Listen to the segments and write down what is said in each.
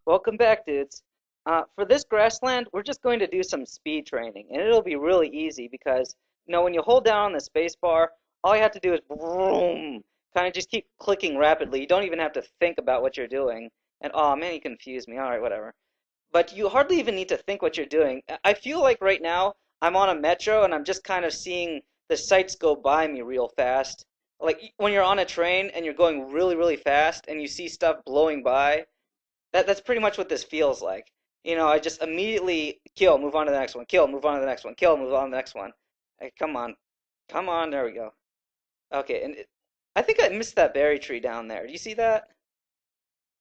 Welcome back, dudes. For this grassland, we're just going to do some speed training, and it'll be really easy because, when you hold down on the space bar, all you have to do is boom, kind of just keep clicking rapidly. You don't even have to think about what you're doing. And oh man, you confused me. All right, whatever. But you hardly even need to think what you're doing. I feel like right now I'm on a metro and I'm just kind of seeing the sights go by me real fast. Like when you're on a train and you're going really, really fast and you see stuff blowing by, that's pretty much what this feels like. I just immediately kill, move on to the next one, kill, move on to the next one, kill, move on to the next one. Hey, come on, come on, there we go. Okay, and I think I missed that berry tree down there. Do you see that?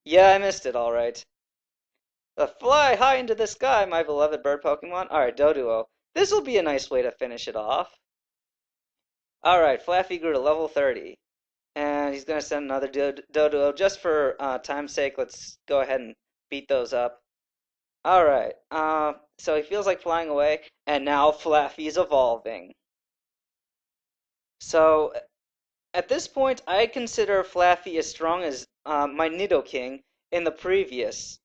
Yeah, I missed it, all right. Fly high into the sky, my beloved bird Pokemon. All right, Doduo. This will be a nice way to finish it off. All right, Flaffy grew to level 30. And he's going to send another Doduo. Just for time's sake, let's go ahead and beat those up. Alright, so he feels like flying away, and now Flaffy's evolving. So, at this point, I consider Flaffy as strong as my Nidoking in the previous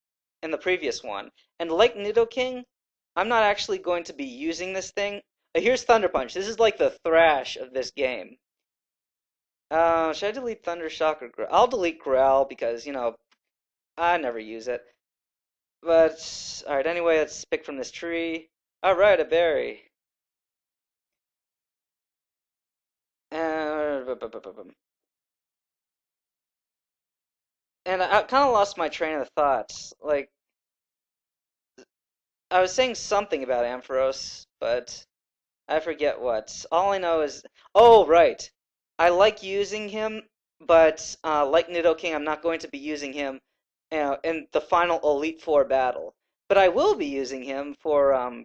one. And like Nidoking, I'm not actually going to be using this thing. Here's Thunderpunch. This is like the thrash of this game. Should I delete Thundershock or Growl? I'll delete Growl because, I never use it. But, alright, anyway, let's pick from this tree. Alright, a berry. And I kind of lost my train of thoughts. Like, I was saying something about Ampharos, but I forget what. All I know is, oh, right. I like using him, but like Nidoking, I'm not going to be using him in the final Elite Four battle. But I will be using him for,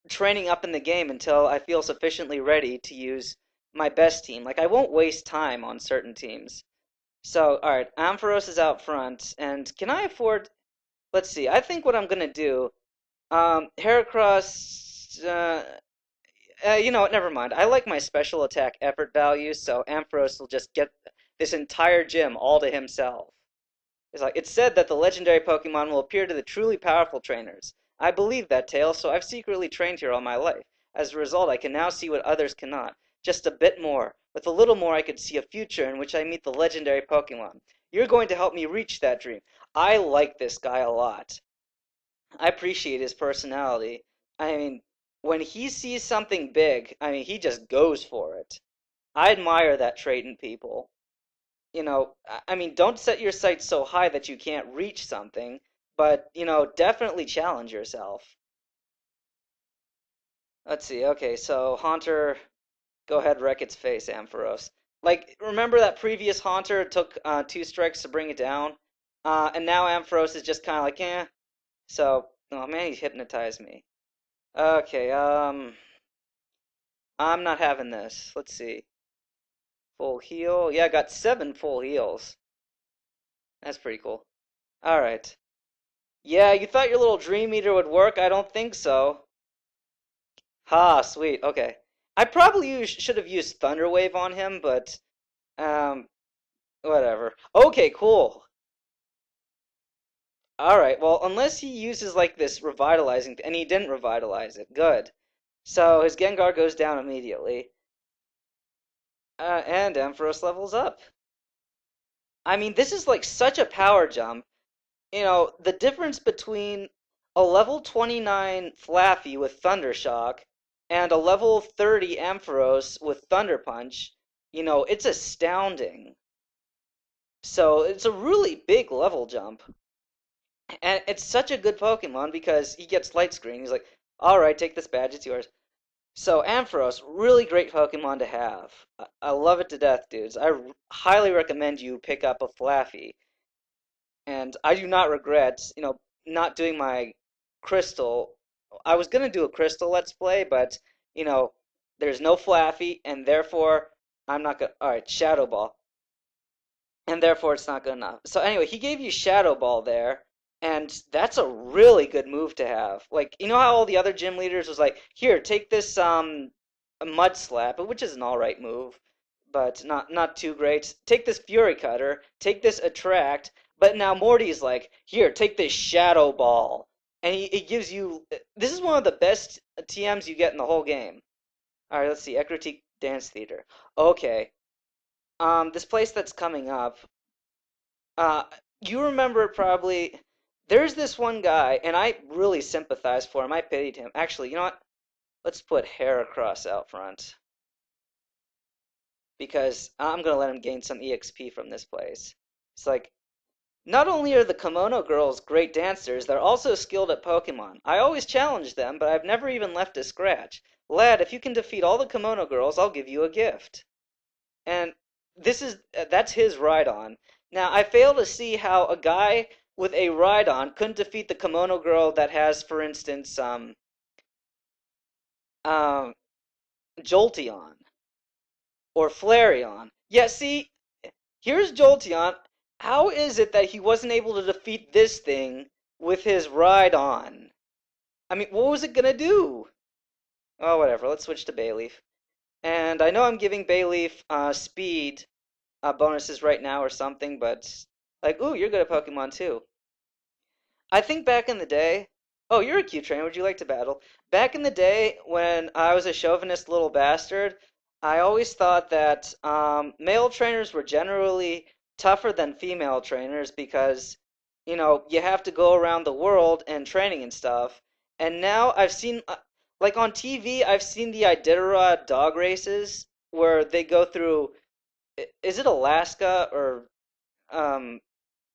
training up in the game until I feel sufficiently ready to use my best team. Like, I won't waste time on certain teams. So, alright, Ampharos is out front, and can I afford... Let's see, I think what I'm gonna do... Heracross... you know what, never mind. I like my special attack effort value, so Ampharos will just get this entire gym all to himself. It's said that the legendary Pokemon will appear to the truly powerful trainers. I believe that tale, so I've secretly trained here all my life. As a result, I can now see what others cannot. Just a bit more. With a little more, I could see a future in which I meet the legendary Pokemon. You're going to help me reach that dream. I like this guy a lot. I appreciate his personality. I mean, when he sees something big, he just goes for it. I admire that trait in people. Don't set your sights so high that you can't reach something, but, definitely challenge yourself. Let's see, okay, so Haunter, go ahead, wreck its face, Ampharos. Like, remember that previous Haunter took 2 strikes to bring it down? And now Ampharos is just kind of like, eh. So, oh man, he hypnotized me. Okay, I'm not having this. Let's see. Full heal. Yeah, I got 7 full heals. That's pretty cool. Alright. Yeah, you thought your little Dream Eater would work? I don't think so. Ha, sweet. Okay. I probably should have used Thunder Wave on him, but whatever. Okay, cool. Alright, well, unless he uses like this revitalizing, and he didn't revitalize it. Good. So his Gengar goes down immediately. And Ampharos levels up. This is like such a power jump. The difference between a level 29 Flaffy with Thundershock and a level 30 Ampharos with Thunder Punch, it's astounding. So it's a really big level jump. And it's such a good Pokemon because he gets Light Screen. He's like, alright, take this badge, it's yours. So Ampharos, really great Pokemon to have. I love it to death, dudes. I highly recommend you pick up a Flaffy. And I do not regret, not doing my Crystal. I was going to do a Crystal Let's Play, but, there's no Flaffy, and therefore, I'm not going to... Alright, Shadow Ball. And therefore, it's not good enough. So anyway, he gave you Shadow Ball there, and that's a really good move to have. Like, you know how all the other gym leaders was like, here, take this, Mud Slap, which is an alright move, but not too great. Take this Fury Cutter, take this Attract, But now Morty's like, here, take this shadow ball. And he gives you. This is one of the best TMs you get in the whole game. Alright, let's see. Ekritik Dance Theater. Okay. This place that's coming up. Uh, you remember probably. There's this one guy, and I really sympathized for him. I pitied him. Actually, you know what? Let's put Heracross out front. Because I'm gonna let him gain some EXP from this place. It's like, not only are the Kimono Girls great dancers, they're also skilled at Pokemon. I always challenge them, but I've never even left a scratch. Lad, if you can defeat all the Kimono Girls, I'll give you a gift. And that's his Rhydon. Now, I fail to see how a guy with a Rhydon couldn't defeat the Kimono Girl that has, for instance, um, Jolteon or Flareon. Yeah, see, here's Jolteon. How is it that he wasn't able to defeat this thing with his Rhydon? I mean, what was it gonna do? Oh, whatever. Let's switch to Bayleaf. And I know I'm giving Bayleaf speed bonuses right now or something, but like, ooh, you're good at Pokemon too. I think back in the day, oh, you're a cute trainer. Would you like to battle? Back in the day, when I was a chauvinist little bastard, I always thought that male trainers were generally tougher than female trainers because, you know, you have to go around the world and training and stuff. And now I've seen, like on TV, I've seen the Iditarod dog races where they go through, is it Alaska or um,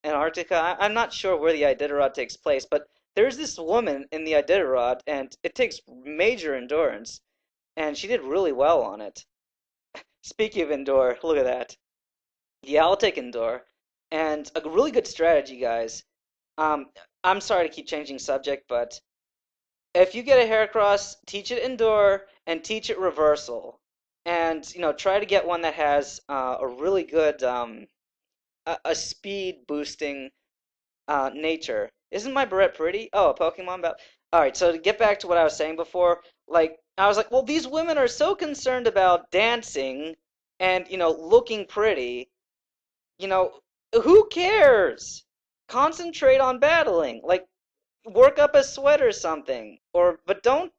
Antarctica? I'm not sure where the Iditarod takes place, but there's this woman in the Iditarod, and it takes major endurance, and she did really well on it. Speaking of Endure, look at that. Yeah, I'll take Endure. And a really good strategy, guys. Um, I'm sorry to keep changing subject, but if you get a Heracross, teach it Endure and teach it Reversal. And, you know, try to get one that has a really good a speed boosting nature. Isn't my Barrette pretty? Oh, a Pokemon battle. Alright, so to get back to what I was saying before, like, I was like, well, these women are so concerned about dancing and, you know, looking pretty. You know, who cares? Concentrate on battling. Like, work up a sweat or something. But don't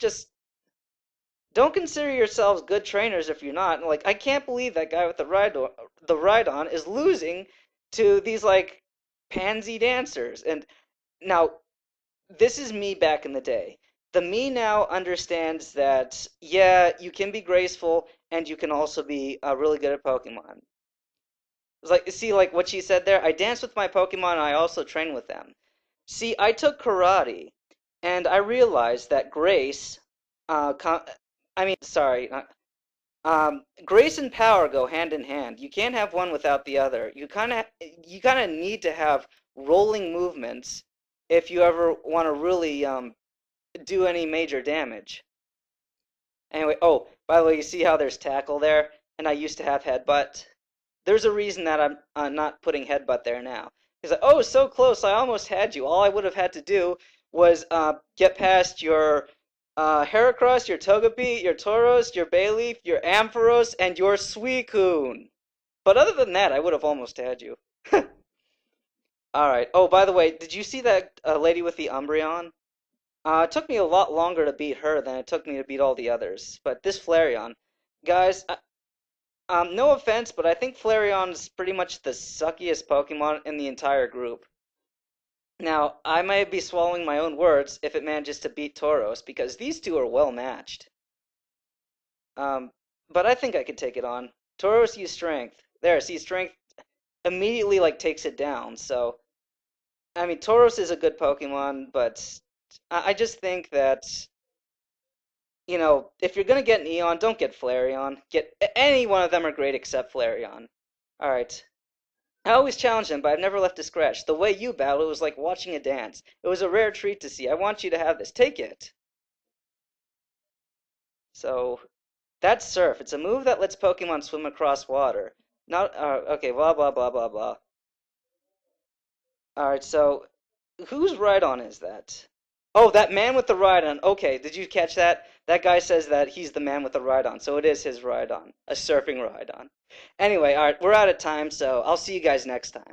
consider yourselves good trainers if you're not. Like, I can't believe that guy with the Rhydon is losing to these, like, pansy dancers. And now, this is me back in the day. The me now understands that, yeah, you can be graceful and you can also be really good at Pokemon. It's like, see, like what she said there, I dance with my Pokemon and I also train with them. See, I took karate and I realized that grace, I mean, sorry, grace and power go hand in hand. You can't have one without the other. You kind of need to have rolling movements if you ever want to really do any major damage. Anyway, oh, by the way, you see how there's tackle there, and I used to have headbutt. There's a reason that I'm not putting headbutt there now. He's like, oh, so close, I almost had you. All I would have had to do was get past your Heracross, your Togepi, your Tauros, your Bayleaf, your Ampharos, and your Suicune. But other than that, I would have almost had you. Alright. Oh, by the way, did you see that lady with the Umbreon? It took me a lot longer to beat her than it took me to beat all the others. But this Flareon, guys, no offense, but I think Flareon's pretty much the suckiest Pokemon in the entire group. Now, I may be swallowing my own words if it manages to beat Tauros, because these two are well matched. Um, but I think I could take it on. Tauros used Strength. There, see, Strength immediately, like, takes it down, so... I mean, Tauros is a good Pokemon, but I just think that, you know, if you're gonna get an Eon, don't get Flareon. Any one of them are great except Flareon. Alright. I always challenge them, but I've never left a scratch. The way you battle was like watching a dance. It was a rare treat to see. I want you to have this. Take it. So, that's Surf. It's a move that lets Pokemon swim across water. Not, okay, blah, blah, blah, blah, blah. Alright, so whose Rhydon is that? Oh, that man with the Rhydon. Okay, did you catch that? That guy says that he's the man with the Rhydon, so it is his Rhydon. A surfing Rhydon. Anyway, alright, we're out of time, so I'll see you guys next time.